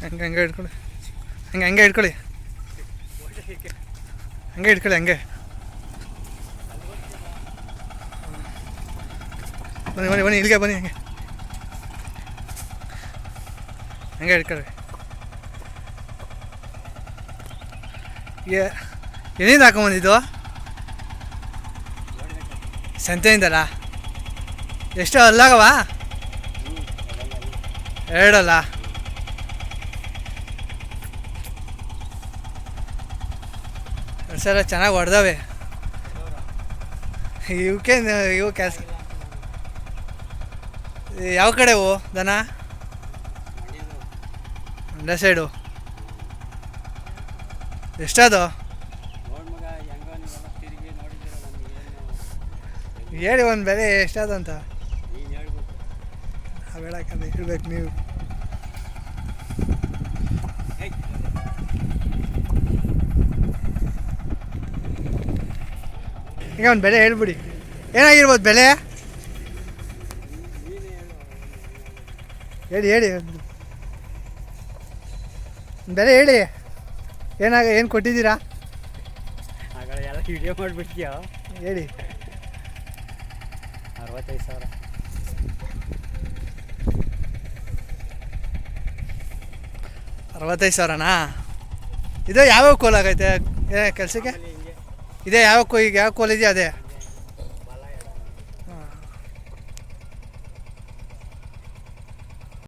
ಹಂಗೆ ಹಂಗೆ ಇಟ್ಕೊಳ್ಳಿ, ಹಂಗೆ ಇಟ್ಕೊಳ್ಳಿ, ಹಂಗೆ ಇಟ್ಕೊಳ್ಳಿ, ಹಂಗೆ ಬನ್ನಿ ಇಲ್ಲಿಗೆ ಬನ್ನಿ, ಹಂಗೆ ಇಟ್ಕೊಳ್ಳಿ. ಏನೇನು ಹಾಕೊಂಬಂದಿದ್ದು ಸಂತೆಯಿಂದಲ್ಲ? ಎಷ್ಟು ಅಲ್ಲಾಗವ? ಎರಡಲ್ಲ? ಸಲ ಚೆನ್ನಾಗಿ ಹೊಡೆದವೆ ಇವು ಕೆಲಸ. ಯಾವ ಕಡೆವು ದನ? ಮಂಡ್ಯ ಸೈಡು. ಎಷ್ಟದು ಹೇಳಿ, ಒಂದು ಬೆಲೆ ಎಷ್ಟದು ಅಂತ ಹೇಳಕ್ಕಂತ ಹೇಳ್ಬೇಕು ನೀವು. ಈಗ ಒಂದು ಬೆಲೆ ಹೇಳ್ಬಿಡಿ, ಏನಾಗಿರ್ಬೋದು ಬೆಲೆ ಹೇಳಿ ಬೆಲೆ ಹೇಳಿ. ಏನು ಕೊಟ್ಟಿದ್ದೀರಾ? ಎಲ್ಲ ವಿಡಿಯೋ ಮಾಡಿಬಿಡ್ತೀಯ? ಹೇಳಿ. 65,000. 65,000ನಾ? ಇದು ಯಾವ್ಯಾವ ಕೋಲ್ ಆಗೈತೆ ಕೆಲಸಕ್ಕೆ? ಇದೇ ಯಾವ ಕೋಲ್ ಇದೆಯಾ? ಅದೇ